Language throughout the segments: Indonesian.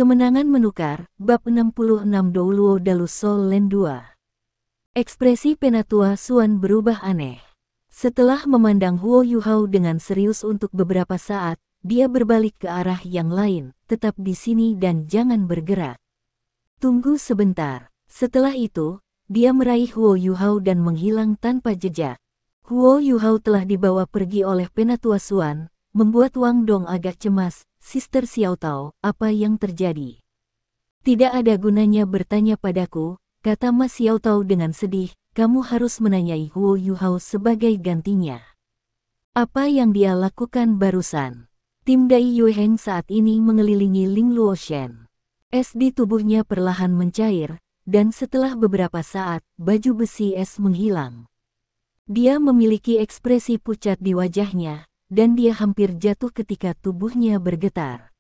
Kemenangan menukar, bab 66 Douluo Dalus Sol Len 2. Ekspresi Penatua Xuan berubah aneh. Setelah memandang Huo Yuhao dengan serius untuk beberapa saat, dia berbalik ke arah yang lain, tetap di sini dan jangan bergerak. Tunggu sebentar. Setelah itu, dia meraih Huo Yuhao dan menghilang tanpa jejak. Huo Yuhao telah dibawa pergi oleh Penatua Xuan, membuat Wang Dong agak cemas. Sister Xiao Tao, apa yang terjadi? Tidak ada gunanya bertanya padaku, kata Mas Xiao Tao dengan sedih, kamu harus menanyai Huo Yuhao sebagai gantinya. Apa yang dia lakukan barusan? Tim Dai Yuheng saat ini mengelilingi Ling Luoshen. Es di tubuhnya perlahan mencair, dan setelah beberapa saat, baju besi es menghilang. Dia memiliki ekspresi pucat di wajahnya, dan dia hampir jatuh ketika tubuhnya bergetar.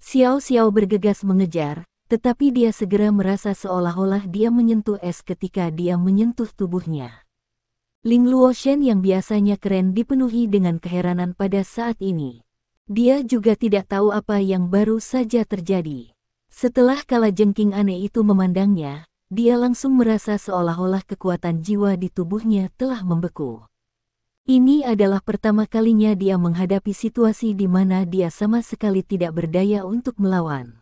Xiao Xiao bergegas mengejar, tetapi dia segera merasa seolah-olah dia menyentuh es ketika dia menyentuh tubuhnya. Ling Luoshen yang biasanya keren dipenuhi dengan keheranan pada saat ini. Dia juga tidak tahu apa yang baru saja terjadi. Setelah kalajengking aneh itu memandangnya, dia langsung merasa seolah-olah kekuatan jiwa di tubuhnya telah membeku. Ini adalah pertama kalinya dia menghadapi situasi di mana dia sama sekali tidak berdaya untuk melawan.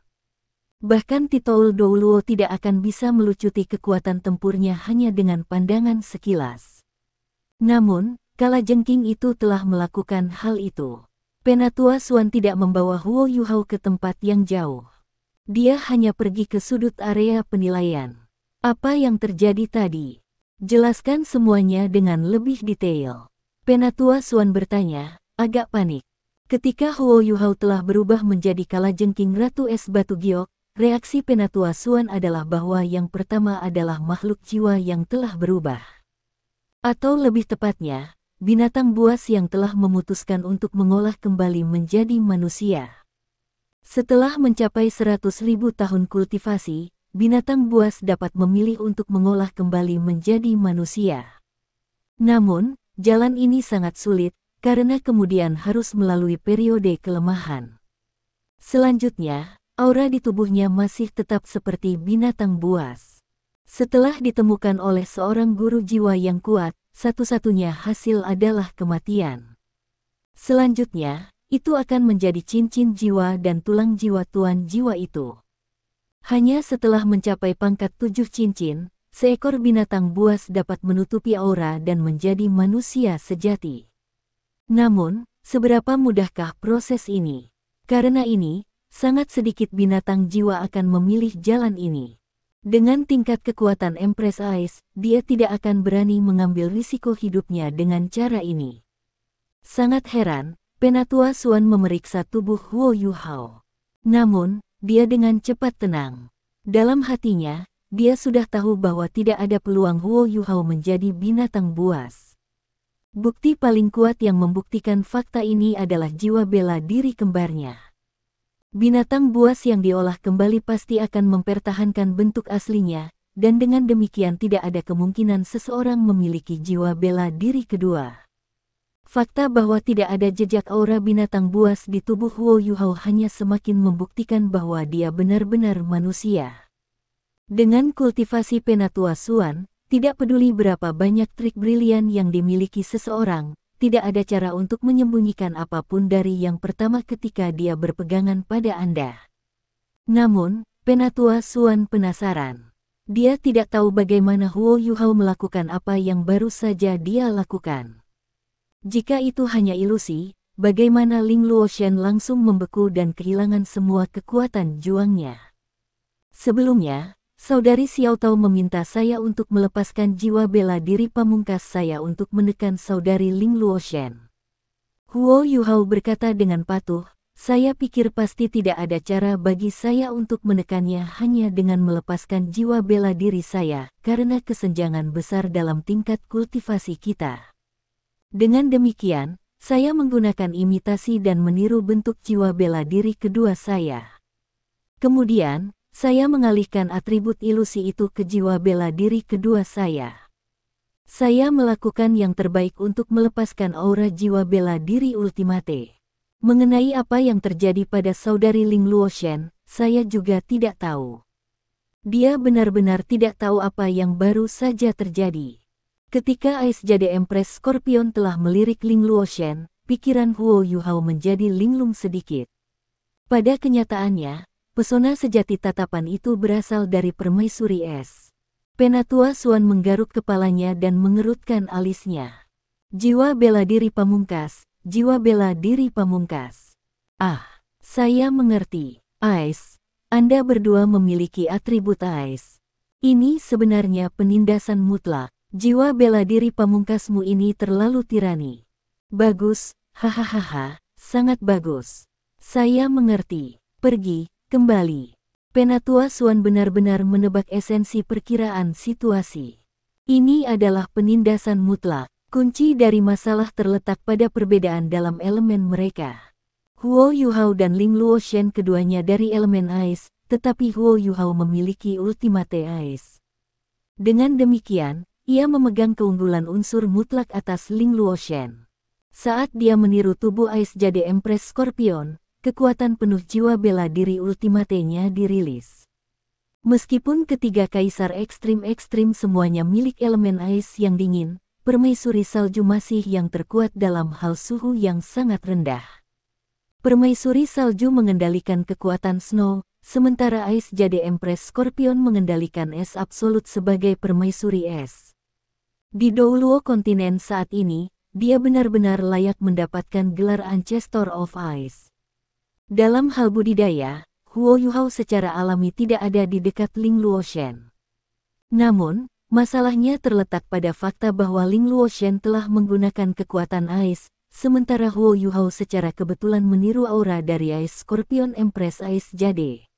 Bahkan Titoul Douluo tidak akan bisa melucuti kekuatan tempurnya hanya dengan pandangan sekilas. Namun, kalajengking itu telah melakukan hal itu. Penatua Xuan tidak membawa Huo Yuhao ke tempat yang jauh. Dia hanya pergi ke sudut area penilaian. Apa yang terjadi tadi? Jelaskan semuanya dengan lebih detail. Penatua Xuan bertanya, agak panik. Ketika Huo Yuhao telah berubah menjadi kalajengking Ratu Es Batu Giok, reaksi Penatua Xuan adalah bahwa yang pertama adalah makhluk jiwa yang telah berubah. Atau lebih tepatnya, binatang buas yang telah memutuskan untuk mengolah kembali menjadi manusia. Setelah mencapai 100.000 tahun kultivasi, binatang buas dapat memilih untuk mengolah kembali menjadi manusia. Namun, jalan ini sangat sulit, karena kemudian harus melalui periode kelemahan. Selanjutnya, aura di tubuhnya masih tetap seperti binatang buas. Setelah ditemukan oleh seorang guru jiwa yang kuat, satu-satunya hasil adalah kematian. Selanjutnya, itu akan menjadi cincin jiwa dan tulang jiwa tuan jiwa itu. Hanya setelah mencapai pangkat 7 cincin, seekor binatang buas dapat menutupi aura dan menjadi manusia sejati. Namun, seberapa mudahkah proses ini? Karena ini, sangat sedikit binatang jiwa akan memilih jalan ini. Dengan tingkat kekuatan Empress Ice, dia tidak akan berani mengambil risiko hidupnya dengan cara ini. Sangat heran, Penatua Xuan memeriksa tubuh Huo Yuhao. Namun, dia dengan cepat tenang. Dalam hatinya, dia sudah tahu bahwa tidak ada peluang Huo Yuhao menjadi binatang buas. Bukti paling kuat yang membuktikan fakta ini adalah jiwa bela diri kembarnya. Binatang buas yang diolah kembali pasti akan mempertahankan bentuk aslinya, dan dengan demikian tidak ada kemungkinan seseorang memiliki jiwa bela diri kedua. Fakta bahwa tidak ada jejak aura binatang buas di tubuh Huo Yuhao hanya semakin membuktikan bahwa dia benar-benar manusia. Dengan kultivasi Penatua Xuan, tidak peduli berapa banyak trik brilian yang dimiliki seseorang, tidak ada cara untuk menyembunyikan apapun dari yang pertama ketika dia berpegangan pada Anda. Namun, Penatua Xuan penasaran. Dia tidak tahu bagaimana Huo Yuhao melakukan apa yang baru saja dia lakukan. Jika itu hanya ilusi, bagaimana Ling Luoshen langsung membeku dan kehilangan semua kekuatan juangnya? Sebelumnya, Saudari Xiao Tao meminta saya untuk melepaskan jiwa bela diri pamungkas saya untuk menekan Saudari Ling Luoshen. Huo Yuhao berkata dengan patuh, saya pikir pasti tidak ada cara bagi saya untuk menekannya hanya dengan melepaskan jiwa bela diri saya, karena kesenjangan besar dalam tingkat kultivasi kita. Dengan demikian, saya menggunakan imitasi dan meniru bentuk jiwa bela diri kedua saya. Kemudian, saya mengalihkan atribut ilusi itu ke jiwa bela diri kedua saya. Saya melakukan yang terbaik untuk melepaskan aura jiwa bela diri ultimate. Mengenai apa yang terjadi pada Saudari Ling Luoshen, saya juga tidak tahu. Dia benar-benar tidak tahu apa yang baru saja terjadi. Ketika Ice Jade Empress Scorpion telah melirik Ling Luoshen, pikiran Huo Yuhao menjadi linglung sedikit. Pada kenyataannya, pesona sejati tatapan itu berasal dari permaisuri es. Penatua Suan menggaruk kepalanya dan mengerutkan alisnya. Jiwa bela diri pamungkas, jiwa bela diri pamungkas. Ah, saya mengerti. Ice, Anda berdua memiliki atribut Ice. Ini sebenarnya penindasan mutlak. Jiwa bela diri pamungkasmu ini terlalu tirani. Bagus, hahaha, sangat bagus. Saya mengerti. Pergi, kembali. Penatua Suan benar-benar menebak esensi perkiraan situasi. Ini adalah penindasan mutlak. Kunci dari masalah terletak pada perbedaan dalam elemen mereka. Huo Yuhao dan Ling Luoshen keduanya dari elemen Ice, tetapi Huo Yuhao memiliki ultimate Ice. Dengan demikian, ia memegang keunggulan unsur mutlak atas Ling Luoshen. Saat dia meniru tubuh Ice Jade Empress Scorpion, kekuatan penuh jiwa bela diri ultimate-nya dirilis. Meskipun ketiga kaisar ekstrim-ekstrim semuanya milik elemen Ice yang dingin, permaisuri salju masih yang terkuat dalam hal suhu yang sangat rendah. Permaisuri salju mengendalikan kekuatan Snow, sementara Ice Jade Empress Scorpion mengendalikan es absolut sebagai permaisuri es. Di Douluo kontinen saat ini, dia benar-benar layak mendapatkan gelar Ancestor of Ice. Dalam hal budidaya, Huo Yuhao secara alami tidak ada di dekat Ling Luoshen. Namun, masalahnya terletak pada fakta bahwa Ling Luoshen telah menggunakan kekuatan Ice, sementara Huo Yuhao secara kebetulan meniru aura dari Ice Scorpion Empress Ice Jade.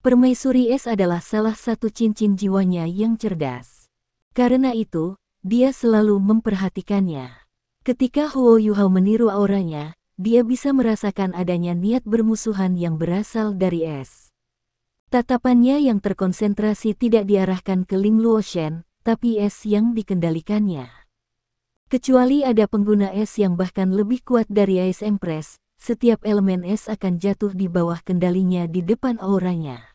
Permaisuri es adalah salah satu cincin jiwanya yang cerdas. Karena itu, dia selalu memperhatikannya. Ketika Huo Yuhao meniru auranya, dia bisa merasakan adanya niat bermusuhan yang berasal dari es. Tatapannya yang terkonsentrasi tidak diarahkan ke Ling Luoshen, tapi es yang dikendalikannya. Kecuali ada pengguna es yang bahkan lebih kuat dari Ice Empress, setiap elemen es akan jatuh di bawah kendalinya di depan auranya.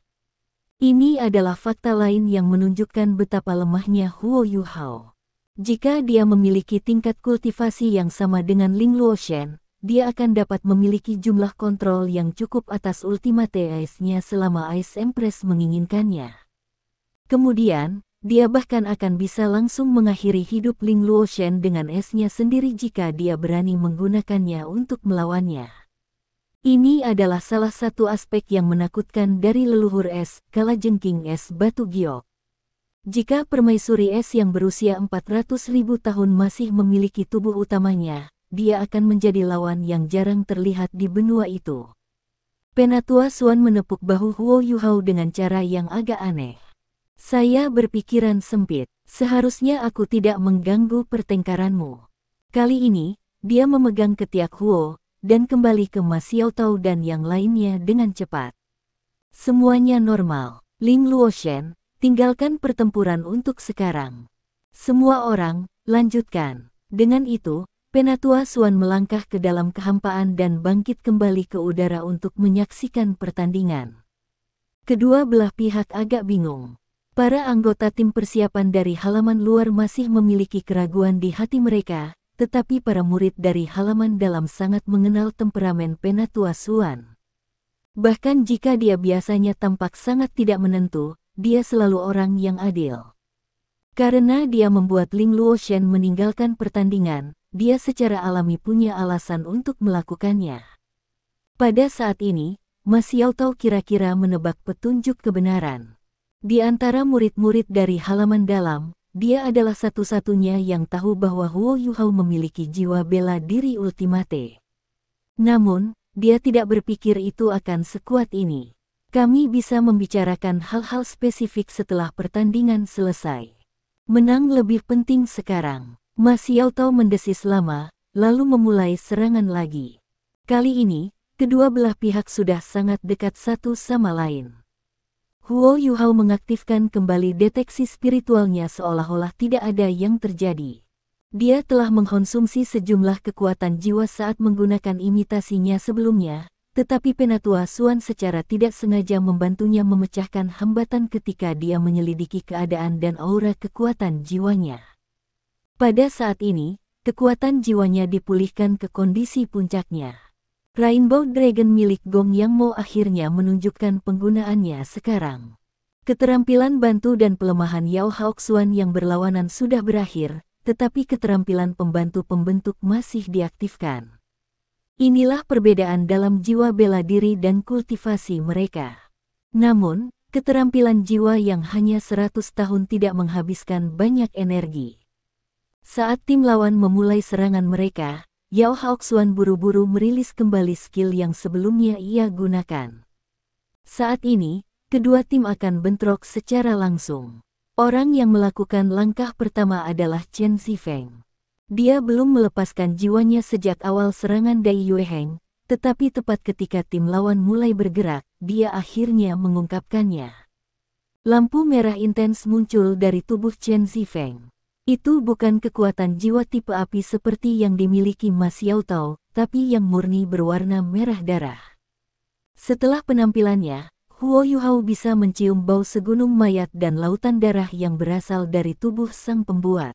Ini adalah fakta lain yang menunjukkan betapa lemahnya Huo Yuhao. Jika dia memiliki tingkat kultivasi yang sama dengan Ling Luoshen, dia akan dapat memiliki jumlah kontrol yang cukup atas ultimate Ice-nya selama Ice Empress menginginkannya. Kemudian, dia bahkan akan bisa langsung mengakhiri hidup Ling Luoshen dengan es-nya sendiri jika dia berani menggunakannya untuk melawannya. Ini adalah salah satu aspek yang menakutkan dari leluhur es, kalajengking es batu giok. Jika permaisuri es yang berusia 400.000 tahun masih memiliki tubuh utamanya, dia akan menjadi lawan yang jarang terlihat di benua itu. Penatua Suan menepuk bahu Huo Yuhao dengan cara yang agak aneh. Saya berpikiran sempit, seharusnya aku tidak mengganggu pertengkaranmu. Kali ini, dia memegang ketiak Huo, dan kembali ke Ma Xiaotao dan yang lainnya dengan cepat. Semuanya normal. Ling Luoshen, tinggalkan pertempuran untuk sekarang. Semua orang, lanjutkan. Dengan itu, Penatua Suan melangkah ke dalam kehampaan dan bangkit kembali ke udara untuk menyaksikan pertandingan. Kedua belah pihak agak bingung. Para anggota tim persiapan dari halaman luar masih memiliki keraguan di hati mereka, tetapi para murid dari halaman dalam sangat mengenal temperamen Penatua Suan. Bahkan jika dia biasanya tampak sangat tidak menentu, dia selalu orang yang adil. Karena dia membuat Ling Luoshen meninggalkan pertandingan, dia secara alami punya alasan untuk melakukannya. Pada saat ini, Ma Xiaotao kira-kira menebak petunjuk kebenaran. Di antara murid-murid dari halaman dalam, dia adalah satu-satunya yang tahu bahwa Huo Yuhao memiliki jiwa bela diri ultimate. Namun, dia tidak berpikir itu akan sekuat ini. Kami bisa membicarakan hal-hal spesifik setelah pertandingan selesai. Menang lebih penting sekarang. Ma Xiaotao mendesis lama, lalu memulai serangan lagi. Kali ini, kedua belah pihak sudah sangat dekat satu sama lain. Huo Yuhao mengaktifkan kembali deteksi spiritualnya seolah-olah tidak ada yang terjadi. Dia telah mengkonsumsi sejumlah kekuatan jiwa saat menggunakan imitasinya sebelumnya, tetapi Penatua Xuan secara tidak sengaja membantunya memecahkan hambatan ketika dia menyelidiki keadaan dan aura kekuatan jiwanya. Pada saat ini, kekuatan jiwanya dipulihkan ke kondisi puncaknya. Rainbow Dragon milik Gong Yang Mo akhirnya menunjukkan penggunaannya sekarang. Keterampilan bantu dan pelemahan Yao Haoxuan yang berlawanan sudah berakhir, tetapi keterampilan pembantu pembentuk masih diaktifkan. Inilah perbedaan dalam jiwa bela diri dan kultivasi mereka. Namun, keterampilan jiwa yang hanya 100 tahun tidak menghabiskan banyak energi. Saat tim lawan memulai serangan mereka, Yao Haoxuan buru-buru merilis kembali skill yang sebelumnya ia gunakan. Saat ini, kedua tim akan bentrok secara langsung. Orang yang melakukan langkah pertama adalah Chen Zifeng. Dia belum melepaskan jiwanya sejak awal serangan Dai Yueheng, tetapi tepat ketika tim lawan mulai bergerak, dia akhirnya mengungkapkannya. Lampu merah intens muncul dari tubuh Chen Zifeng. Itu bukan kekuatan jiwa tipe api seperti yang dimiliki Ma Xiaotao, tapi yang murni berwarna merah darah. Setelah penampilannya, Huo Yuhao bisa mencium bau segunung mayat dan lautan darah yang berasal dari tubuh sang pembuat.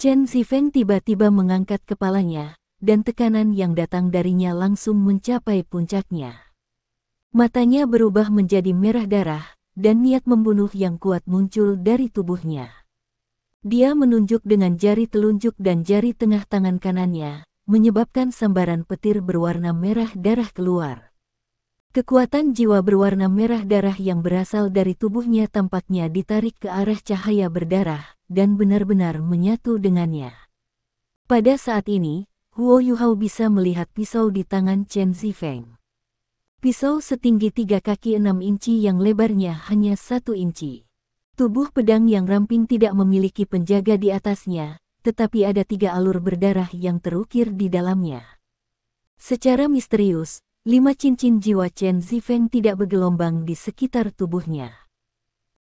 Chen Zifeng tiba-tiba mengangkat kepalanya, dan tekanan yang datang darinya langsung mencapai puncaknya. Matanya berubah menjadi merah darah, dan niat membunuh yang kuat muncul dari tubuhnya. Dia menunjuk dengan jari telunjuk dan jari tengah tangan kanannya, menyebabkan sambaran petir berwarna merah darah keluar. Kekuatan jiwa berwarna merah darah yang berasal dari tubuhnya tampaknya ditarik ke arah cahaya berdarah, dan benar-benar menyatu dengannya. Pada saat ini, Huo Yuhao bisa melihat pisau di tangan Chen Zifeng. Pisau setinggi 3 kaki 6 inci yang lebarnya hanya 1 inci. Tubuh pedang yang ramping tidak memiliki penjaga di atasnya, tetapi ada 3 alur berdarah yang terukir di dalamnya. Secara misterius, 5 cincin jiwa Chen Zifeng tidak bergelombang di sekitar tubuhnya.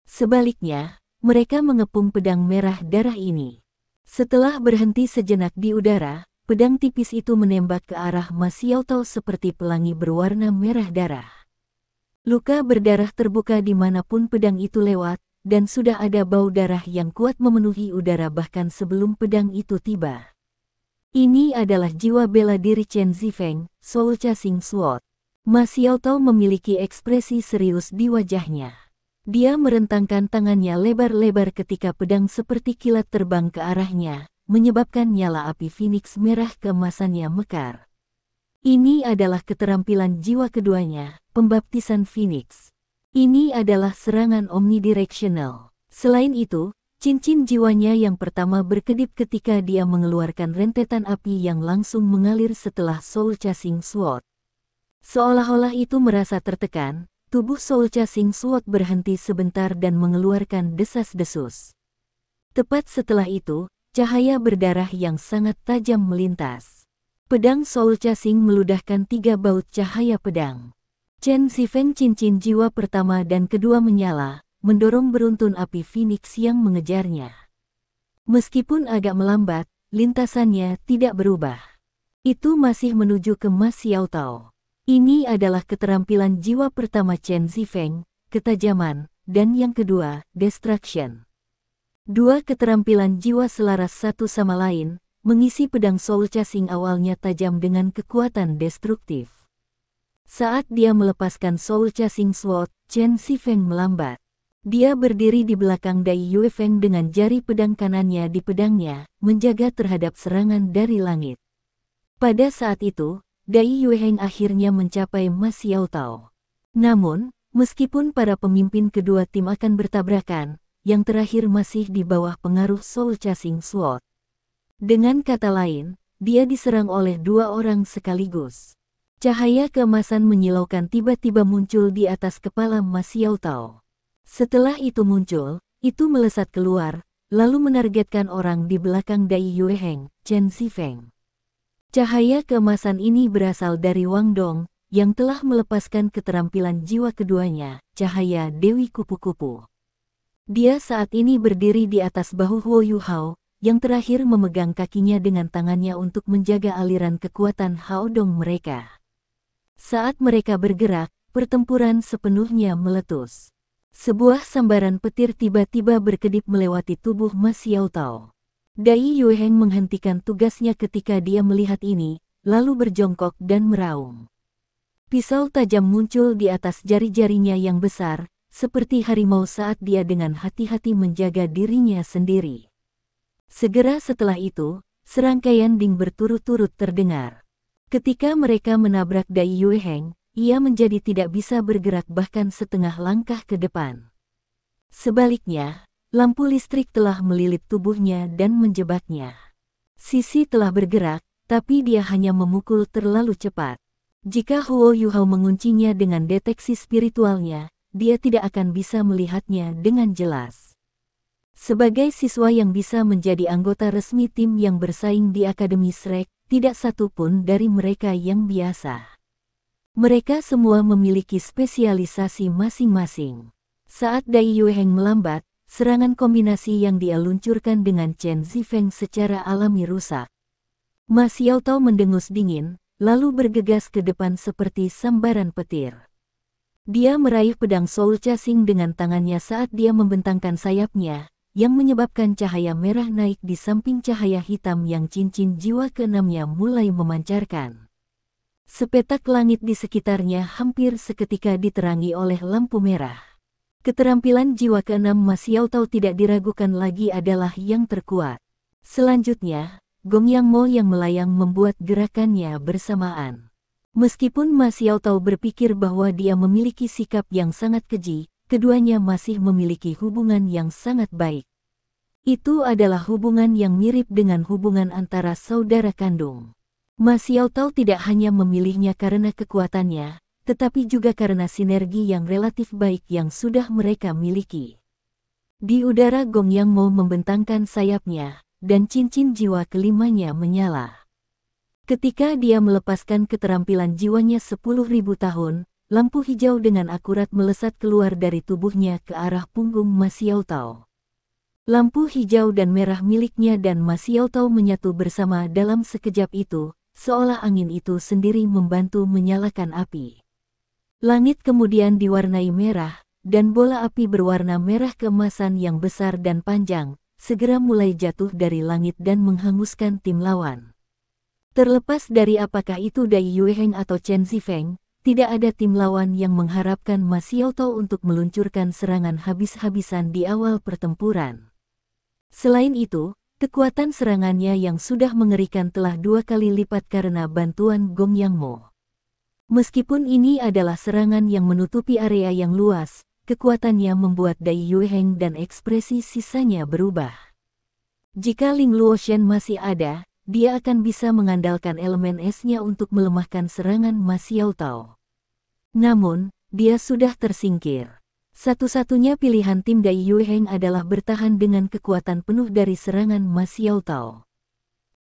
Sebaliknya, mereka mengepung pedang merah darah ini. Setelah berhenti sejenak di udara, pedang tipis itu menembak ke arah Ma Xiaotao seperti pelangi berwarna merah darah. Luka berdarah terbuka dimanapun pedang itu lewat, dan sudah ada bau darah yang kuat memenuhi udara bahkan sebelum pedang itu tiba. Ini adalah jiwa bela diri Chen Zifeng, Soul Chasing Sword. Ma Xiaotao memiliki ekspresi serius di wajahnya. Dia merentangkan tangannya lebar-lebar ketika pedang seperti kilat terbang ke arahnya, menyebabkan nyala api Phoenix merah keemasannya mekar. Ini adalah keterampilan jiwa keduanya, pembaptisan Phoenix. Ini adalah serangan omnidirectional. Selain itu, cincin jiwanya yang pertama berkedip ketika dia mengeluarkan rentetan api yang langsung mengalir setelah Soul Chasing Sword. Seolah-olah itu merasa tertekan, tubuh Soul Chasing Sword berhenti sebentar dan mengeluarkan desas-desus. Tepat setelah itu, cahaya berdarah yang sangat tajam melintas. Pedang Soul Chasing meludahkan 3 baut cahaya pedang. Chen Zifeng cincin jiwa pertama dan kedua menyala, mendorong beruntun api Phoenix yang mengejarnya. Meskipun agak melambat, lintasannya tidak berubah. Itu masih menuju ke Ma Xiaotao. Ini adalah keterampilan jiwa pertama Chen Zifeng, ketajaman, dan yang kedua, destruction. Dua keterampilan jiwa selaras satu sama lain, mengisi pedang Soul Chasing awalnya tajam dengan kekuatan destruktif. Saat dia melepaskan Soul Chasing Sword, Chen Zifeng melambat. Dia berdiri di belakang Dai Yuefeng dengan jari pedang kanannya di pedangnya, menjaga terhadap serangan dari langit. Pada saat itu, Dai Yuefeng akhirnya mencapai Ma Xiaotao. Namun, meskipun para pemimpin kedua tim akan bertabrakan, yang terakhir masih di bawah pengaruh Soul Chasing Sword. Dengan kata lain, dia diserang oleh 2 orang sekaligus. Cahaya keemasan menyilaukan tiba-tiba muncul di atas kepala Ma Xiaotao. Setelah itu muncul, itu melesat keluar, lalu menargetkan orang di belakang Dai Yueheng, Chen Zifeng. Cahaya keemasan ini berasal dari Wang Dong, yang telah melepaskan keterampilan jiwa keduanya, cahaya Dewi Kupu-Kupu. Dia saat ini berdiri di atas bahu Huo Yuhao, yang terakhir memegang kakinya dengan tangannya untuk menjaga aliran kekuatan Hao Dong mereka. Saat mereka bergerak, pertempuran sepenuhnya meletus. Sebuah sambaran petir tiba-tiba berkedip melewati tubuh Ma Xiaotao. Dai Yueheng menghentikan tugasnya ketika dia melihat ini, lalu berjongkok dan meraung. Pisau tajam muncul di atas jari-jarinya yang besar, seperti harimau saat dia dengan hati-hati menjaga dirinya sendiri. Segera setelah itu, serangkaian ding berturut-turut terdengar. Ketika mereka menabrak Dai Yueheng, ia menjadi tidak bisa bergerak bahkan setengah langkah ke depan. Sebaliknya, lampu listrik telah melilip tubuhnya dan menjebaknya. Sisi telah bergerak, tapi dia hanya memukul terlalu cepat. Jika Huo Yuhao menguncinya dengan deteksi spiritualnya, dia tidak akan bisa melihatnya dengan jelas. Sebagai siswa yang bisa menjadi anggota resmi tim yang bersaing di Akademi Shrek, tidak satu pun dari mereka yang biasa. Mereka semua memiliki spesialisasi masing-masing. Saat Dai Yueheng melambat, serangan kombinasi yang dia luncurkan dengan Chen Zifeng secara alami rusak. Ma Xiaotao mendengus dingin, lalu bergegas ke depan seperti sambaran petir. Dia meraih pedang Soul Chasing dengan tangannya saat dia membentangkan sayapnya, yang menyebabkan cahaya merah naik di samping cahaya hitam yang cincin jiwa keenamnya mulai memancarkan. Sepetak langit di sekitarnya hampir seketika diterangi oleh lampu merah. Keterampilan jiwa keenam Ma Xiaotao tidak diragukan lagi adalah yang terkuat. Selanjutnya, Gong Yang Mo yang melayang membuat gerakannya bersamaan. Meskipun Ma Xiaotao berpikir bahwa dia memiliki sikap yang sangat keji, keduanya masih memiliki hubungan yang sangat baik. Itu adalah hubungan yang mirip dengan hubungan antara saudara kandung. Ma Xiaotao tidak hanya memilihnya karena kekuatannya, tetapi juga karena sinergi yang relatif baik yang sudah mereka miliki. Di udara Gong Yang Mo membentangkan sayapnya, dan cincin jiwa kelimanya menyala. Ketika dia melepaskan keterampilan jiwanya 10.000 tahun, lampu hijau dengan akurat melesat keluar dari tubuhnya ke arah punggung Ma Xiaotao. Lampu hijau dan merah miliknya dan Ma Xiaotao menyatu bersama dalam sekejap itu, seolah angin itu sendiri membantu menyalakan api. Langit kemudian diwarnai merah, dan bola api berwarna merah keemasan yang besar dan panjang, segera mulai jatuh dari langit dan menghanguskan tim lawan. Terlepas dari apakah itu Dai Yueheng atau Chen Zifeng, tidak ada tim lawan yang mengharapkan Ma Xiaotao untuk meluncurkan serangan habis-habisan di awal pertempuran. Selain itu, kekuatan serangannya yang sudah mengerikan telah 2 kali lipat karena bantuan Gong Yang Mo. Meskipun ini adalah serangan yang menutupi area yang luas, kekuatannya membuat Dai Yueheng dan ekspresi sisanya berubah. Jika Ling Luoshen masih ada, dia akan bisa mengandalkan elemen esnya untuk melemahkan serangan Ma Xiaotao. Namun, dia sudah tersingkir. Satu-satunya pilihan tim Dai Yueheng adalah bertahan dengan kekuatan penuh dari serangan Ma Xiaotao.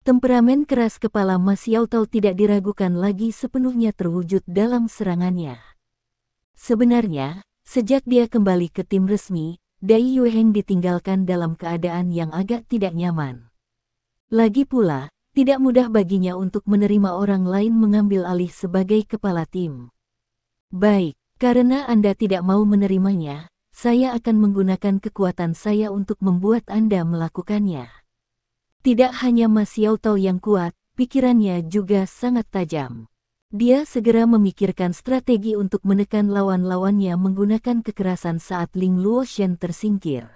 Temperamen keras kepala Ma Xiaotao tidak diragukan lagi sepenuhnya terwujud dalam serangannya. Sebenarnya, sejak dia kembali ke tim resmi, Dai Yueheng ditinggalkan dalam keadaan yang agak tidak nyaman. Lagi pula, tidak mudah baginya untuk menerima orang lain mengambil alih sebagai kepala tim. Baik, karena Anda tidak mau menerimanya, saya akan menggunakan kekuatan saya untuk membuat Anda melakukannya. Tidak hanya Ma Xiaotao yang kuat, pikirannya juga sangat tajam. Dia segera memikirkan strategi untuk menekan lawan-lawannya menggunakan kekerasan saat Ling Luoshen tersingkir.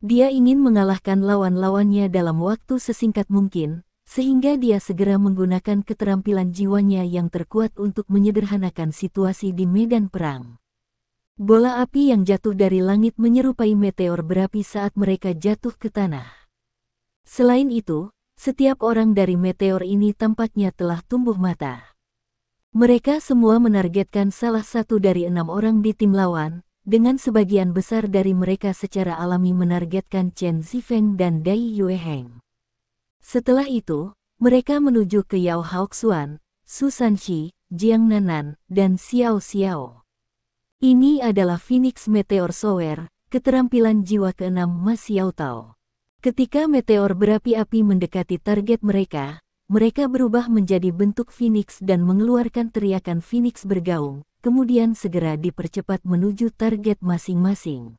Dia ingin mengalahkan lawan-lawannya dalam waktu sesingkat mungkin, sehingga dia segera menggunakan keterampilan jiwanya yang terkuat untuk menyederhanakan situasi di medan perang. Bola api yang jatuh dari langit menyerupai meteor berapi saat mereka jatuh ke tanah. Selain itu, setiap orang dari meteor ini tampaknya telah tumbuh mata. Mereka semua menargetkan salah satu dari 6 orang di tim lawan, dengan sebagian besar dari mereka secara alami menargetkan Chen Zifeng dan Dai Yueheng. Setelah itu, mereka menuju ke Yao Haoxuan, Su Sanxi, Jiang Nanan, dan Xiao Xiao. Ini adalah Phoenix Meteor Shower, keterampilan jiwa ke-6 Ma Xiaotao. Ketika meteor berapi-api mendekati target mereka, mereka berubah menjadi bentuk Phoenix dan mengeluarkan teriakan Phoenix bergaung, kemudian segera dipercepat menuju target masing-masing.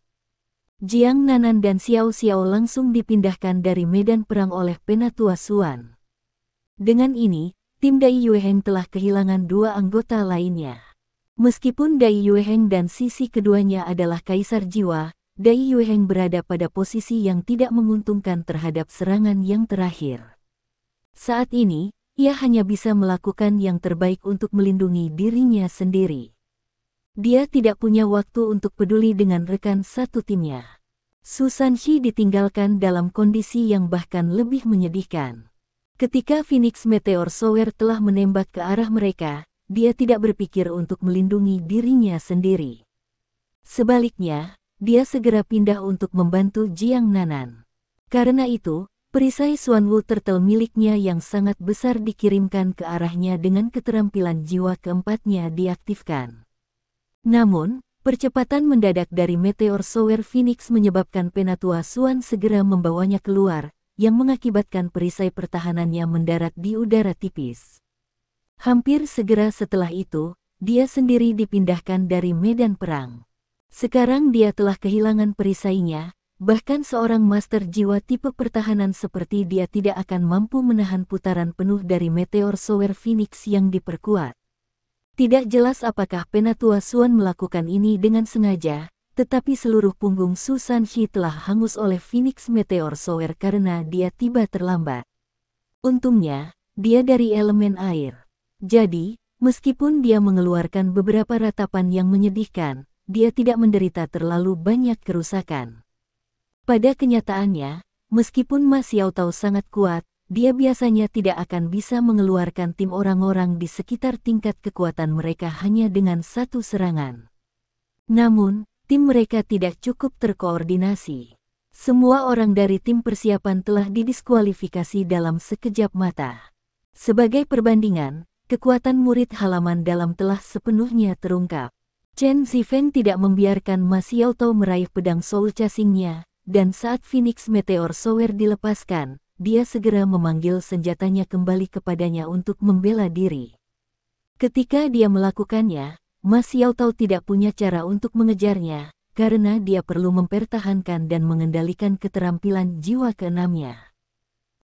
Jiang Nanan dan Xiao Xiao langsung dipindahkan dari medan perang oleh Penatua Xuan. Dengan ini, tim Dai Yueheng telah kehilangan dua anggota lainnya. Meskipun Dai Yueheng dan sisi keduanya adalah kaisar jiwa, Dai Yueheng berada pada posisi yang tidak menguntungkan terhadap serangan yang terakhir. Saat ini, ia hanya bisa melakukan yang terbaik untuk melindungi dirinya sendiri. Dia tidak punya waktu untuk peduli dengan rekan satu timnya. Su Sanxi ditinggalkan dalam kondisi yang bahkan lebih menyedihkan. Ketika Phoenix Meteor Shower telah menembak ke arah mereka, dia tidak berpikir untuk melindungi dirinya sendiri. Sebaliknya, dia segera pindah untuk membantu Jiang Nanan. Karena itu, perisai Xuanwu Turtle miliknya yang sangat besar dikirimkan ke arahnya dengan keterampilan jiwa keempatnya diaktifkan. Namun, percepatan mendadak dari Meteor Shower Phoenix menyebabkan Penatua Xuan segera membawanya keluar, yang mengakibatkan perisai pertahanannya mendarat di udara tipis. Hampir segera setelah itu, dia sendiri dipindahkan dari medan perang. Sekarang dia telah kehilangan perisainya, bahkan seorang master jiwa tipe pertahanan seperti dia tidak akan mampu menahan putaran penuh dari Meteor Shower Phoenix yang diperkuat. Tidak jelas apakah Penatua Xuan melakukan ini dengan sengaja, tetapi seluruh punggung Su Sanxi telah hangus oleh Phoenix Meteor Shower karena dia tiba terlambat. Untungnya, dia dari elemen air. Jadi, meskipun dia mengeluarkan beberapa ratapan yang menyedihkan, dia tidak menderita terlalu banyak kerusakan. Pada kenyataannya, meskipun Ma Xiaotao sangat kuat, dia biasanya tidak akan bisa mengeluarkan tim orang-orang di sekitar tingkat kekuatan mereka hanya dengan satu serangan. Namun, tim mereka tidak cukup terkoordinasi. Semua orang dari tim persiapan telah didiskualifikasi dalam sekejap mata. Sebagai perbandingan, kekuatan murid halaman dalam telah sepenuhnya terungkap. Chen Zifeng tidak membiarkan Ma Xiaotao meraih pedang Soul Chasing-nya, dan saat Phoenix Meteor Shower dilepaskan, dia segera memanggil senjatanya kembali kepadanya untuk membela diri. Ketika dia melakukannya, Ma Xiaotao tidak punya cara untuk mengejarnya, karena dia perlu mempertahankan dan mengendalikan keterampilan jiwa keenamnya.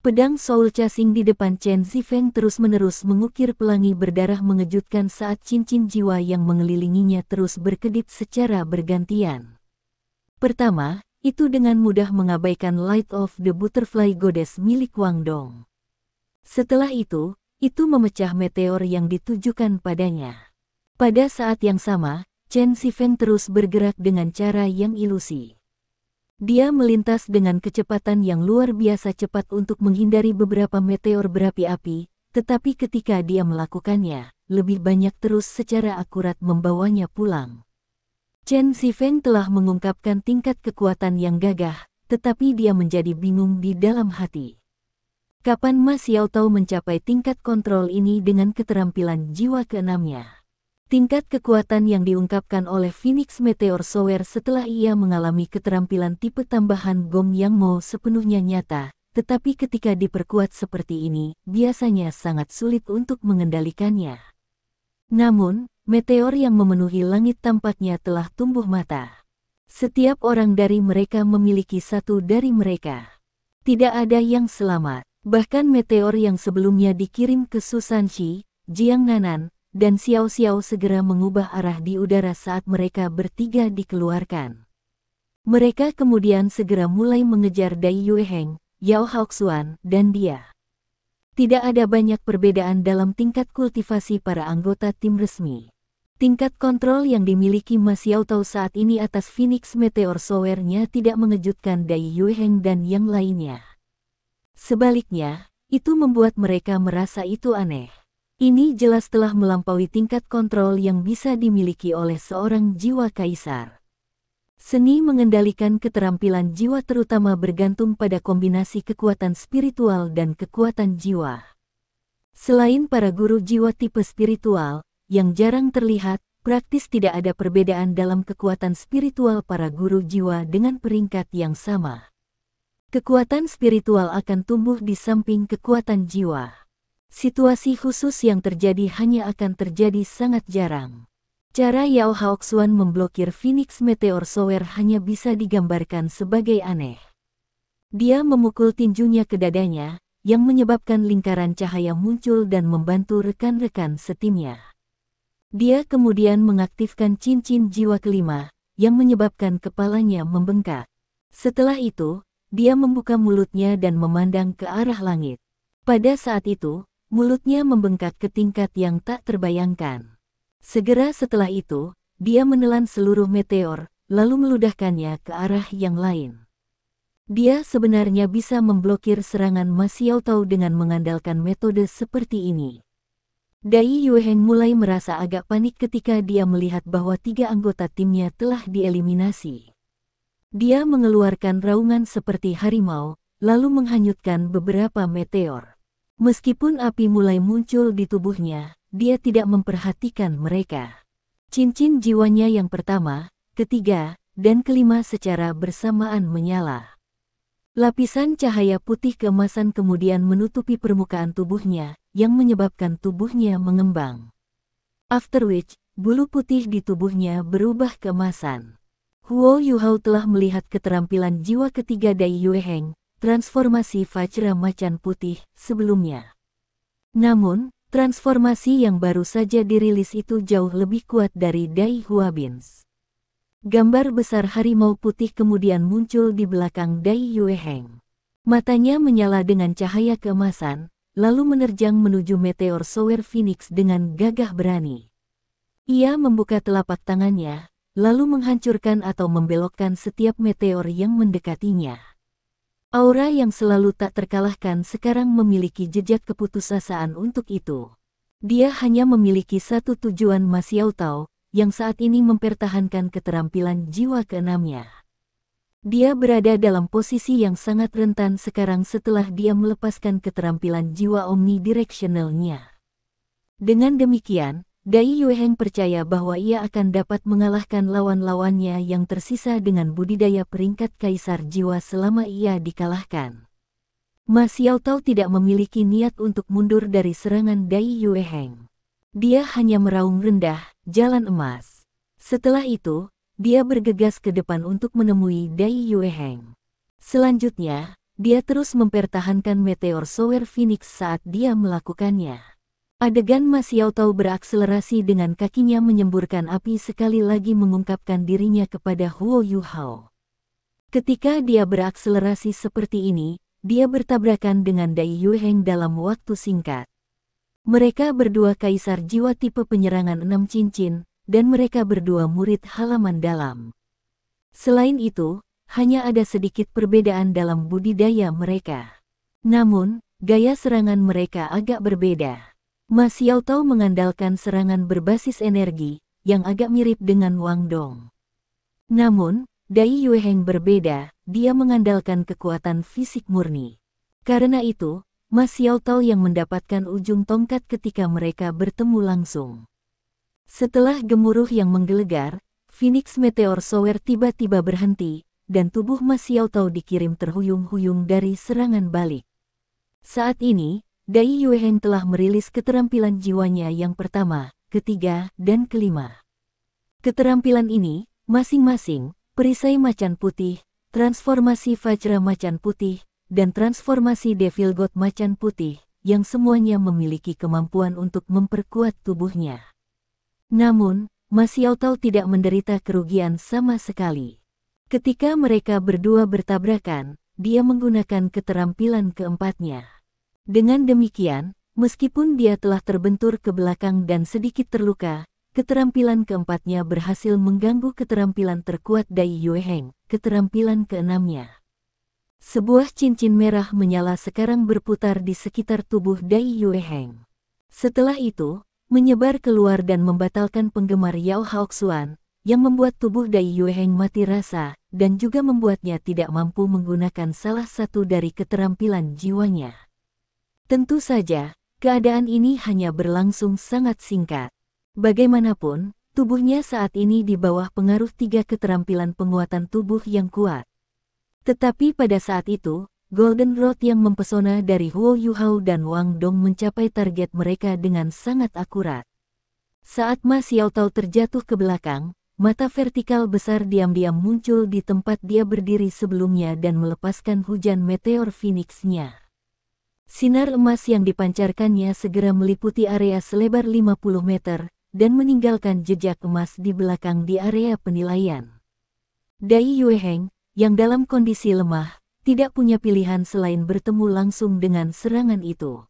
Pedang Soul Chasing di depan Chen Zifeng terus-menerus mengukir pelangi berdarah mengejutkan saat cincin jiwa yang mengelilinginya terus berkedip secara bergantian. Pertama, itu dengan mudah mengabaikan Light of the Butterfly Goddess milik Wang Dong. Setelah itu memecah meteor yang ditujukan padanya. Pada saat yang sama, Chen Zifeng terus bergerak dengan cara yang ilusi. Dia melintas dengan kecepatan yang luar biasa cepat untuk menghindari beberapa meteor berapi-api, tetapi ketika dia melakukannya, lebih banyak terus secara akurat membawanya pulang. Chen Zifeng telah mengungkapkan tingkat kekuatan yang gagah, tetapi dia menjadi bingung di dalam hati. Kapan Ma Xiaotao mencapai tingkat kontrol ini dengan keterampilan jiwa keenamnya? Tingkat kekuatan yang diungkapkan oleh Phoenix Meteor Shower setelah ia mengalami keterampilan tipe tambahan Gong Yang Mo sepenuhnya nyata, tetapi ketika diperkuat seperti ini, biasanya sangat sulit untuk mengendalikannya. Namun, meteor yang memenuhi langit tampaknya telah tumbuh mata. Setiap orang dari mereka memiliki satu dari mereka. Tidak ada yang selamat. Bahkan meteor yang sebelumnya dikirim ke Su Sanxi, Jiang Nanan, dan Xiao Xiao segera mengubah arah di udara saat mereka bertiga dikeluarkan. Mereka kemudian segera mulai mengejar Dai Yueheng, Yao Haoxuan, dan dia. Tidak ada banyak perbedaan dalam tingkat kultivasi para anggota tim resmi. Tingkat kontrol yang dimiliki Ma Xiaotao saat ini atas Phoenix Meteor Shower-nya tidak mengejutkan Dai Yueheng dan yang lainnya. Sebaliknya, itu membuat mereka merasa itu aneh. Ini jelas telah melampaui tingkat kontrol yang bisa dimiliki oleh seorang jiwa kaisar. Seni mengendalikan keterampilan jiwa terutama bergantung pada kombinasi kekuatan spiritual dan kekuatan jiwa. Selain para guru jiwa tipe spiritual, yang jarang terlihat, praktis tidak ada perbedaan dalam kekuatan spiritual para guru jiwa dengan peringkat yang sama. Kekuatan spiritual akan tumbuh di samping kekuatan jiwa. Situasi khusus yang terjadi hanya akan terjadi sangat jarang. Cara Yao Haoxuan memblokir Phoenix Meteor Shower hanya bisa digambarkan sebagai aneh. Dia memukul tinjunya ke dadanya, yang menyebabkan lingkaran cahaya muncul dan membantu rekan-rekan setimnya. Dia kemudian mengaktifkan cincin jiwa kelima, yang menyebabkan kepalanya membengkak. Setelah itu, dia membuka mulutnya dan memandang ke arah langit. Pada saat itu, mulutnya membengkak ke tingkat yang tak terbayangkan. Segera setelah itu, dia menelan seluruh meteor, lalu meludahkannya ke arah yang lain. Dia sebenarnya bisa memblokir serangan Ma Xiaotao dengan mengandalkan metode seperti ini. Dai Yueheng mulai merasa agak panik ketika dia melihat bahwa 3 anggota timnya telah dieliminasi. Dia mengeluarkan raungan seperti harimau, lalu menghanyutkan beberapa meteor. Meskipun api mulai muncul di tubuhnya, dia tidak memperhatikan mereka. Cincin jiwanya yang pertama, ketiga, dan kelima secara bersamaan menyala. Lapisan cahaya putih keemasan kemudian menutupi permukaan tubuhnya, yang menyebabkan tubuhnya mengembang. After which, bulu putih di tubuhnya berubah keemasan. Huo Yuhao telah melihat keterampilan jiwa ketiga Dai Yueheng, transformasi Vajra Macan Putih, sebelumnya. Namun, transformasi yang baru saja dirilis itu jauh lebih kuat dari Dai Huabins. Gambar besar harimau putih kemudian muncul di belakang Dai Yueheng. Matanya menyala dengan cahaya keemasan, lalu menerjang menuju Meteor Shower Phoenix dengan gagah berani. Ia membuka telapak tangannya, lalu menghancurkan atau membelokkan setiap meteor yang mendekatinya. Aura yang selalu tak terkalahkan sekarang memiliki jejak keputusasaan untuk itu. Dia hanya memiliki satu tujuan Ma Xiaotao, yang saat ini mempertahankan keterampilan jiwa keenamnya. Dia berada dalam posisi yang sangat rentan sekarang setelah dia melepaskan keterampilan jiwa omnidirectionalnya. Dengan demikian, Dai Yueheng percaya bahwa ia akan dapat mengalahkan lawan-lawannya yang tersisa dengan budidaya peringkat kaisar jiwa selama ia dikalahkan. Ma Xiaotao tidak memiliki niat untuk mundur dari serangan Dai Yueheng. Dia hanya meraung rendah, jalan emas. Setelah itu, dia bergegas ke depan untuk menemui Dai Yueheng. Selanjutnya, dia terus mempertahankan Meteor Shower Phoenix saat dia melakukannya. Adegan Ma Xiaotao berakselerasi dengan kakinya menyemburkan api sekali lagi mengungkapkan dirinya kepada Huo Yuhao. Ketika dia berakselerasi seperti ini, dia bertabrakan dengan Dai Yueheng dalam waktu singkat. Mereka berdua kaisar jiwa tipe penyerangan 6 cincin, dan mereka berdua murid halaman dalam. Selain itu, hanya ada sedikit perbedaan dalam budidaya mereka. Namun, gaya serangan mereka agak berbeda. Ma Xiaotao mengandalkan serangan berbasis energi, yang agak mirip dengan Wang Dong. Namun, Dai Yueheng berbeda, dia mengandalkan kekuatan fisik murni. Karena itu, Ma Xiaotao yang mendapatkan ujung tongkat ketika mereka bertemu langsung. Setelah gemuruh yang menggelegar, Phoenix Meteor Shower tiba-tiba berhenti, dan tubuh Ma Xiaotao dikirim terhuyung-huyung dari serangan balik. Saat ini, Dai Yueheng telah merilis keterampilan jiwanya yang pertama, ketiga, dan kelima. Keterampilan ini, masing-masing, perisai macan putih, transformasi Vajra Macan Putih, dan transformasi Devil God Macan Putih, yang semuanya memiliki kemampuan untuk memperkuat tubuhnya. Namun, Ma Xiaotao tidak menderita kerugian sama sekali. Ketika mereka berdua bertabrakan, dia menggunakan keterampilan keempatnya. Dengan demikian, meskipun dia telah terbentur ke belakang dan sedikit terluka, keterampilan keempatnya berhasil mengganggu keterampilan terkuat Dai Yueheng, keterampilan keenamnya. Sebuah cincin merah menyala sekarang berputar di sekitar tubuh Dai Yueheng. Setelah itu, menyebar keluar dan membatalkan penggemar Yao Haoxuan, yang membuat tubuh Dai Yueheng mati rasa, dan juga membuatnya tidak mampu menggunakan salah satu dari keterampilan jiwanya. Tentu saja, keadaan ini hanya berlangsung sangat singkat. Bagaimanapun, tubuhnya saat ini di bawah pengaruh 3 keterampilan penguatan tubuh yang kuat. Tetapi pada saat itu, Golden Rod yang mempesona dari Huo Yuhao dan Wang Dong mencapai target mereka dengan sangat akurat. Saat Ma Xiaotao terjatuh ke belakang, mata vertikal besar diam-diam muncul di tempat dia berdiri sebelumnya dan melepaskan hujan meteor Phoenix-nya. Sinar emas yang dipancarkannya segera meliputi area selebar 50 meter, dan meninggalkan jejak emas di belakang di area penilaian. Dai Yueheng, yang dalam kondisi lemah, tidak punya pilihan selain bertemu langsung dengan serangan itu.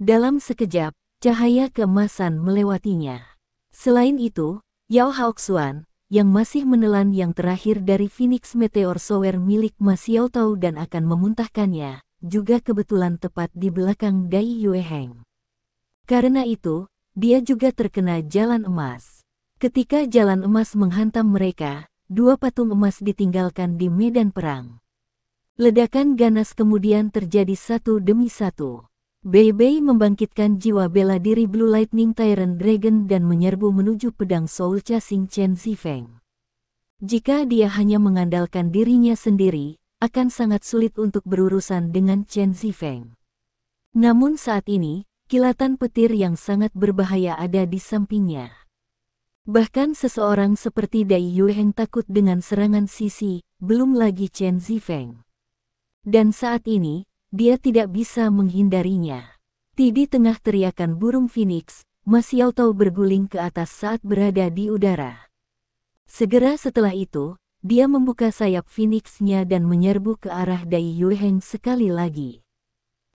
Dalam sekejap, cahaya keemasan melewatinya. Selain itu, Yao Haoxuan, yang masih menelan yang terakhir dari Phoenix Meteor Shower milik Ma Xiaotao dan akan memuntahkannya, juga kebetulan tepat di belakang Dai Yueheng. Karena itu, dia juga terkena jalan emas. Ketika jalan emas menghantam mereka, dua patung emas ditinggalkan di medan perang. Ledakan ganas kemudian terjadi satu demi satu. Bei Bei membangkitkan jiwa bela diri Blue Lightning Tyrant Dragon dan menyerbu menuju pedang Soul Chasing Chen Zifeng. Jika dia hanya mengandalkan dirinya sendiri, akan sangat sulit untuk berurusan dengan Chen Zifeng. Namun saat ini, kilatan petir yang sangat berbahaya ada di sampingnya. Bahkan seseorang seperti Dai Yueheng takut dengan serangan sisi, belum lagi Chen Zifeng. Dan saat ini, dia tidak bisa menghindarinya. Di tengah teriakan burung Phoenix, Ma Xiaotao berguling ke atas saat berada di udara. Segera setelah itu, dia membuka sayap Phoenix-nya dan menyerbu ke arah Dai Yueheng sekali lagi.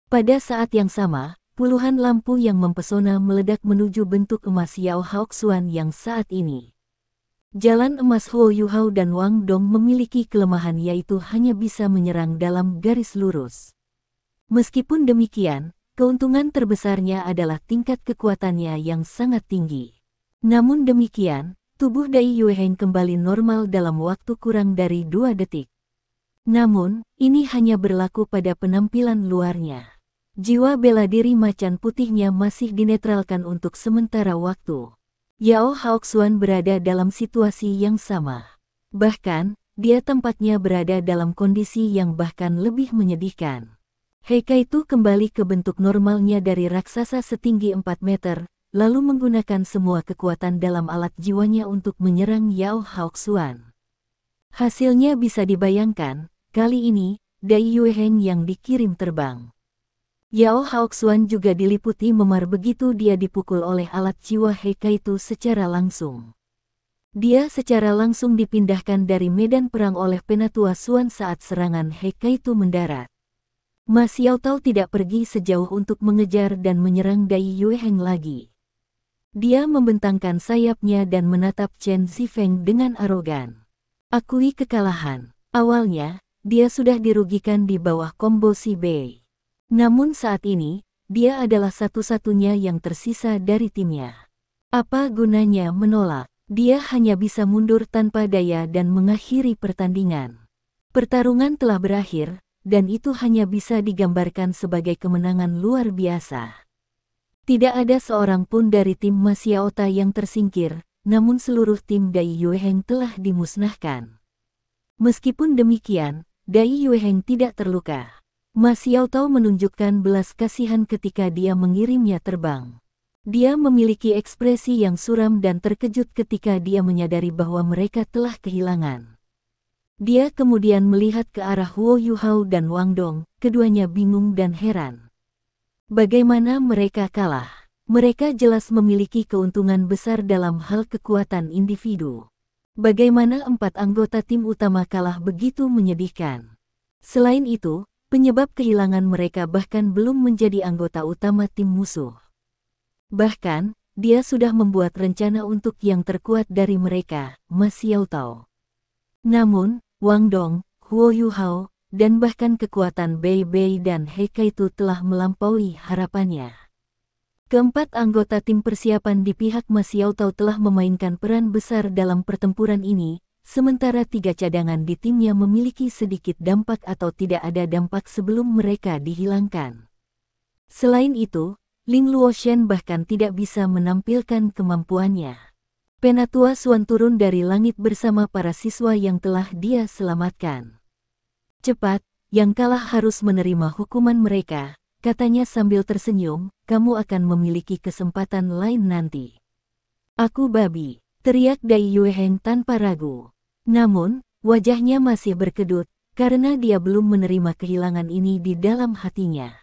Pada saat yang sama, puluhan lampu yang mempesona meledak menuju bentuk emas Yao Haoxuan yang saat ini. Jalan emas Huo Yuhao dan Wang Dong memiliki kelemahan yaitu hanya bisa menyerang dalam garis lurus. Meskipun demikian, keuntungan terbesarnya adalah tingkat kekuatannya yang sangat tinggi. Namun demikian, tubuh Dai Yueheng kembali normal dalam waktu kurang dari 2 detik. Namun, ini hanya berlaku pada penampilan luarnya. Jiwa bela diri macan putihnya masih dinetralkan untuk sementara waktu. Yao Haoxuan berada dalam situasi yang sama. Bahkan, dia tampaknya berada dalam kondisi yang bahkan lebih menyedihkan. Heikaitu kembali ke bentuk normalnya dari raksasa setinggi 4 meter, lalu menggunakan semua kekuatan dalam alat jiwanya untuk menyerang Yao Haoxuan. Hasilnya bisa dibayangkan, kali ini, Dai Yueheng yang dikirim terbang. Yao Haoxuan juga diliputi memar begitu dia dipukul oleh alat jiwa Heikaitu secara langsung. Dia secara langsung dipindahkan dari medan perang oleh Penatua Xuan saat serangan Heikaitu mendarat. Ma Xiaotao tidak pergi sejauh untuk mengejar dan menyerang Dai Yueheng lagi. Dia membentangkan sayapnya dan menatap Chen Zifeng dengan arogan. Akui kekalahan. Awalnya, dia sudah dirugikan di bawah combo si Bei. Namun saat ini, dia adalah satu-satunya yang tersisa dari timnya. Apa gunanya menolak? Dia hanya bisa mundur tanpa daya dan mengakhiri pertandingan. Pertarungan telah berakhir, dan itu hanya bisa digambarkan sebagai kemenangan luar biasa. Tidak ada seorang pun dari tim Ma Xiaotao yang tersingkir, namun seluruh tim Dai Yueheng telah dimusnahkan. Meskipun demikian, Dai Yueheng tidak terluka. Ma Xiaotao menunjukkan belas kasihan ketika dia mengirimnya terbang. Dia memiliki ekspresi yang suram dan terkejut ketika dia menyadari bahwa mereka telah kehilangan. Dia kemudian melihat ke arah Huo Yuhao dan Wang Dong, keduanya bingung dan heran. Bagaimana mereka kalah? Mereka jelas memiliki keuntungan besar dalam hal kekuatan individu. Bagaimana 4 anggota tim utama kalah begitu menyedihkan? Selain itu, penyebab kehilangan mereka bahkan belum menjadi anggota utama tim musuh. Bahkan, dia sudah membuat rencana untuk yang terkuat dari mereka, Ma Xiaotao. Namun, Wang Dong, Huo Yuhao, dan bahkan kekuatan Bei Bei dan Heikaitu telah melampaui harapannya. Keempat anggota tim persiapan di pihak Ma Xiaotao telah memainkan peran besar dalam pertempuran ini, sementara 3 cadangan di timnya memiliki sedikit dampak atau tidak ada dampak sebelum mereka dihilangkan. Selain itu, Ling Luoshen bahkan tidak bisa menampilkan kemampuannya. Penatua Xuan turun dari langit bersama para siswa yang telah dia selamatkan. Cepat, yang kalah harus menerima hukuman mereka, katanya sambil tersenyum, kamu akan memiliki kesempatan lain nanti. Aku babi, teriak Dai Yueheng tanpa ragu. Namun, wajahnya masih berkedut, karena dia belum menerima kehilangan ini di dalam hatinya.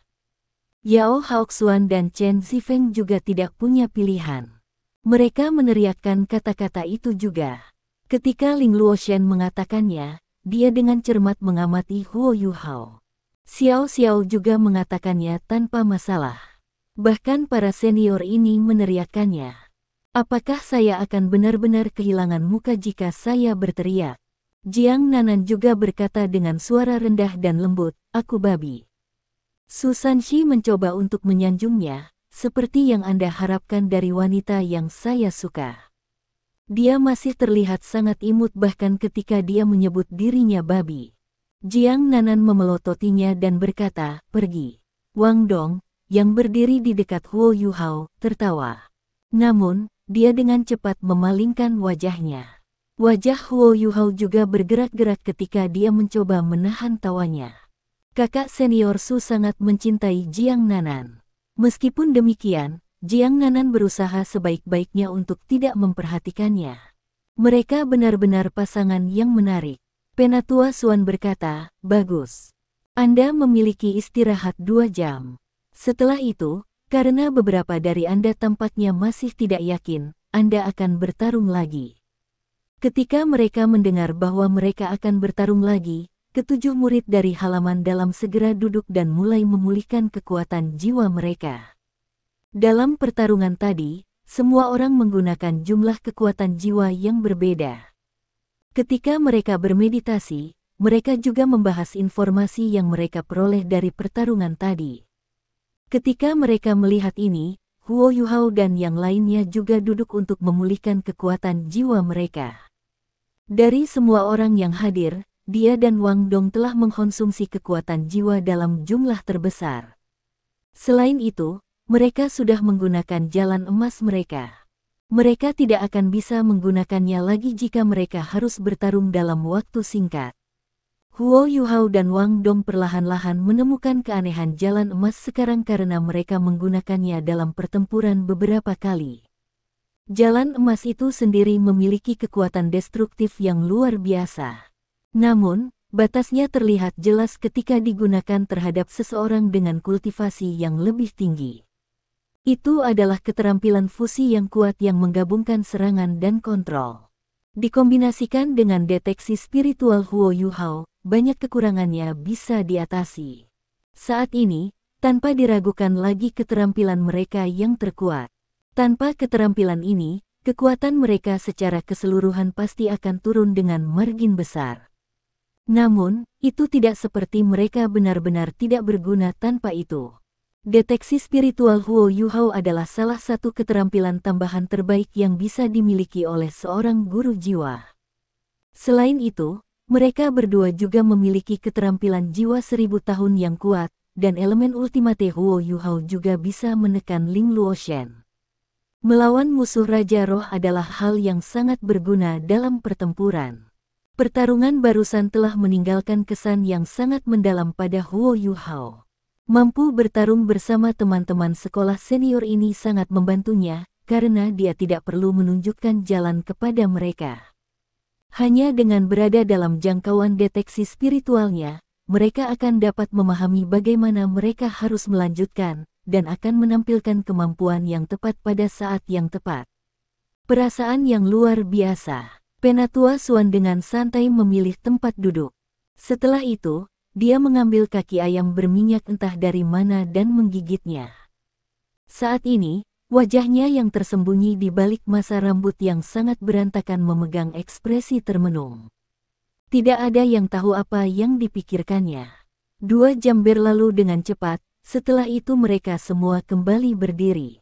Yao Haoxuan dan Chen Zifeng juga tidak punya pilihan. Mereka meneriakkan kata-kata itu juga. Ketika Ling Luoshen mengatakannya, dia dengan cermat mengamati Huo Yuhao. Xiao Xiao juga mengatakannya tanpa masalah. Bahkan para senior ini meneriakkannya. Apakah saya akan benar-benar kehilangan muka jika saya berteriak? Jiang Nanan juga berkata dengan suara rendah dan lembut, aku babi. Su Sanxi mencoba untuk menyanjungnya, seperti yang Anda harapkan dari wanita yang saya suka. Dia masih terlihat sangat imut bahkan ketika dia menyebut dirinya babi. Jiang Nanan memelototinya dan berkata, pergi. Wang Dong, yang berdiri di dekat Huo Yuhao, tertawa. Namun, dia dengan cepat memalingkan wajahnya. Wajah Huo Yuhao juga bergerak-gerak ketika dia mencoba menahan tawanya. Kakak senior Su sangat mencintai Jiang Nanan. Meskipun demikian, Jiang Nanan berusaha sebaik-baiknya untuk tidak memperhatikannya. Mereka benar-benar pasangan yang menarik. Penatua Suan berkata, bagus. Anda memiliki istirahat 2 jam. Setelah itu, karena beberapa dari Anda tampaknya masih tidak yakin, Anda akan bertarung lagi. Ketika mereka mendengar bahwa mereka akan bertarung lagi, ketujuh murid dari halaman dalam segera duduk dan mulai memulihkan kekuatan jiwa mereka. Dalam pertarungan tadi, semua orang menggunakan jumlah kekuatan jiwa yang berbeda. Ketika mereka bermeditasi, mereka juga membahas informasi yang mereka peroleh dari pertarungan tadi. Ketika mereka melihat ini, Huo Yuhao dan yang lainnya juga duduk untuk memulihkan kekuatan jiwa mereka. Dari semua orang yang hadir, dia dan Wang Dong telah mengkonsumsi kekuatan jiwa dalam jumlah terbesar. Selain itu, mereka sudah menggunakan jalan emas mereka. Mereka tidak akan bisa menggunakannya lagi jika mereka harus bertarung dalam waktu singkat. Huo Yuhao dan Wang Dong perlahan-lahan menemukan keanehan jalan emas sekarang karena mereka menggunakannya dalam pertempuran beberapa kali. Jalan emas itu sendiri memiliki kekuatan destruktif yang luar biasa. Namun, batasnya terlihat jelas ketika digunakan terhadap seseorang dengan kultivasi yang lebih tinggi. Itu adalah keterampilan fusi yang kuat yang menggabungkan serangan dan kontrol. Dikombinasikan dengan deteksi spiritual Huo Yuhao, banyak kekurangannya bisa diatasi. Saat ini, tanpa diragukan lagi keterampilan mereka yang terkuat. Tanpa keterampilan ini, kekuatan mereka secara keseluruhan pasti akan turun dengan margin besar. Namun, itu tidak seperti mereka benar-benar tidak berguna tanpa itu. Deteksi spiritual Huo Yuhao adalah salah satu keterampilan tambahan terbaik yang bisa dimiliki oleh seorang guru jiwa. Selain itu, mereka berdua juga memiliki keterampilan jiwa 1000 tahun yang kuat, dan elemen ultimate Huo Yuhao juga bisa menekan Ling Luoshen. Melawan musuh Raja Roh adalah hal yang sangat berguna dalam pertempuran. Pertarungan barusan telah meninggalkan kesan yang sangat mendalam pada Huo Yuhao. Mampu bertarung bersama teman-teman sekolah senior ini sangat membantunya, karena dia tidak perlu menunjukkan jalan kepada mereka. Hanya dengan berada dalam jangkauan deteksi spiritualnya, mereka akan dapat memahami bagaimana mereka harus melanjutkan, dan akan menampilkan kemampuan yang tepat pada saat yang tepat. Perasaan yang luar biasa. Penatua Suan dengan santai memilih tempat duduk. Setelah itu, dia mengambil kaki ayam berminyak entah dari mana dan menggigitnya. Saat ini, wajahnya yang tersembunyi di balik masa rambut yang sangat berantakan memegang ekspresi termenung. Tidak ada yang tahu apa yang dipikirkannya. 2 jam berlalu dengan cepat, setelah itu mereka semua kembali berdiri.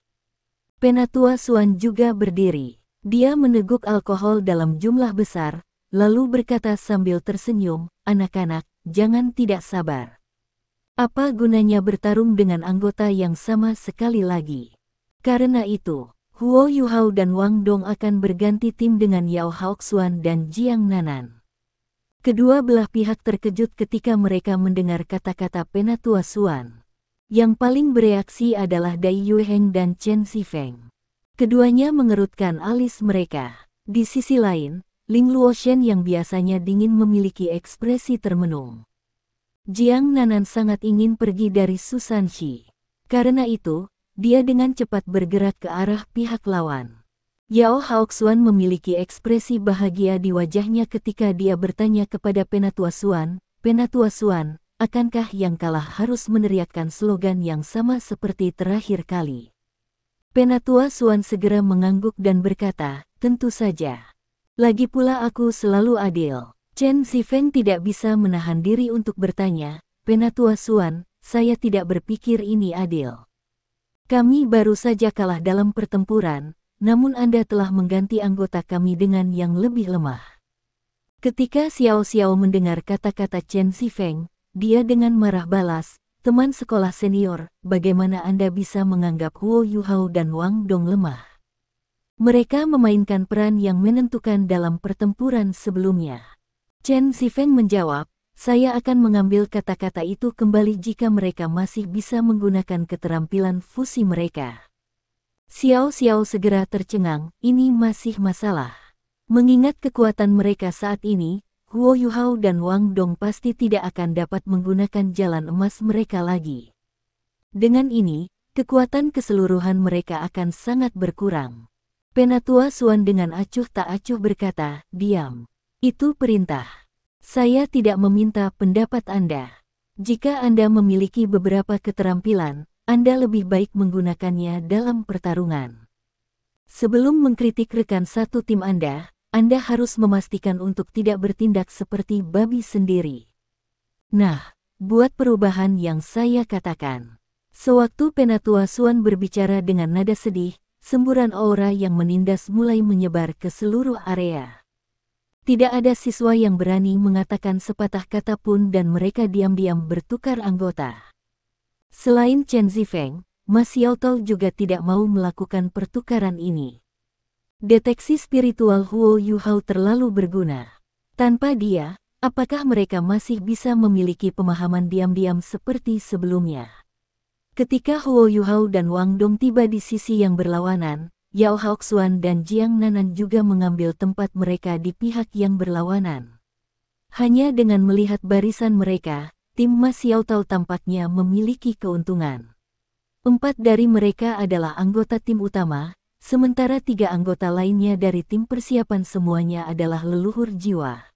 Penatua Suan juga berdiri. Dia meneguk alkohol dalam jumlah besar, lalu berkata sambil tersenyum, anak-anak, jangan tidak sabar. Apa gunanya bertarung dengan anggota yang sama sekali lagi? Karena itu, Huo Yuhao dan Wang Dong akan berganti tim dengan Yao Haoxuan dan Jiang Nanan. Kedua belah pihak terkejut ketika mereka mendengar kata-kata Penatua Xuan. Yang paling bereaksi adalah Dai Yuheng dan Chen Zifeng. Keduanya mengerutkan alis mereka. Di sisi lain, Ling Luoshen yang biasanya dingin memiliki ekspresi termenung. Jiang Nanan sangat ingin pergi dari Susanshi. Karena itu, dia dengan cepat bergerak ke arah pihak lawan. Yao Haoxuan memiliki ekspresi bahagia di wajahnya ketika dia bertanya kepada Penatua Xuan, "Penatua Xuan, akankah yang kalah harus meneriakkan slogan yang sama seperti terakhir kali?" Penatua Xuan segera mengangguk dan berkata, "Tentu saja. Lagi pula aku selalu adil." Chen Zifeng tidak bisa menahan diri untuk bertanya, "Penatua Xuan, saya tidak berpikir ini adil. Kami baru saja kalah dalam pertempuran, namun Anda telah mengganti anggota kami dengan yang lebih lemah." Ketika Xiao Xiao mendengar kata-kata Chen Zifeng, dia dengan marah balas, "Teman sekolah senior, bagaimana Anda bisa menganggap Huo Yuhao dan Wang Dong lemah? Mereka memainkan peran yang menentukan dalam pertempuran sebelumnya." Chen Zifeng menjawab, "Saya akan mengambil kata-kata itu kembali jika mereka masih bisa menggunakan keterampilan fusi mereka." Xiao Xiao segera tercengang, ini masih masalah. Mengingat kekuatan mereka saat ini, Huo Yuhao dan Wang Dong pasti tidak akan dapat menggunakan jalan emas mereka lagi. Dengan ini, kekuatan keseluruhan mereka akan sangat berkurang. Penatua Xuan dengan acuh tak acuh berkata, "Diam. Itu perintah. Saya tidak meminta pendapat Anda. Jika Anda memiliki beberapa keterampilan, Anda lebih baik menggunakannya dalam pertarungan. Sebelum mengkritik rekan satu tim Anda harus memastikan untuk tidak bertindak seperti babi sendiri." Nah, buat perubahan yang saya katakan. Sewaktu Penatua Xuan berbicara dengan nada sedih, semburan aura yang menindas mulai menyebar ke seluruh area. Tidak ada siswa yang berani mengatakan sepatah kata pun dan mereka diam-diam bertukar anggota. Selain Chen Zifeng, Ma Xiaotao juga tidak mau melakukan pertukaran ini. Deteksi spiritual Huo Yuhao terlalu berguna. Tanpa dia, apakah mereka masih bisa memiliki pemahaman diam-diam seperti sebelumnya? Ketika Huo Yuhao dan Wang Dong tiba di sisi yang berlawanan, Yao Haoxuan dan Jiang Nanan juga mengambil tempat mereka di pihak yang berlawanan. Hanya dengan melihat barisan mereka, tim Ma Xiaotao tampaknya memiliki keuntungan. 4 dari mereka adalah anggota tim utama, sementara 3 anggota lainnya dari tim persiapan semuanya adalah leluhur jiwa.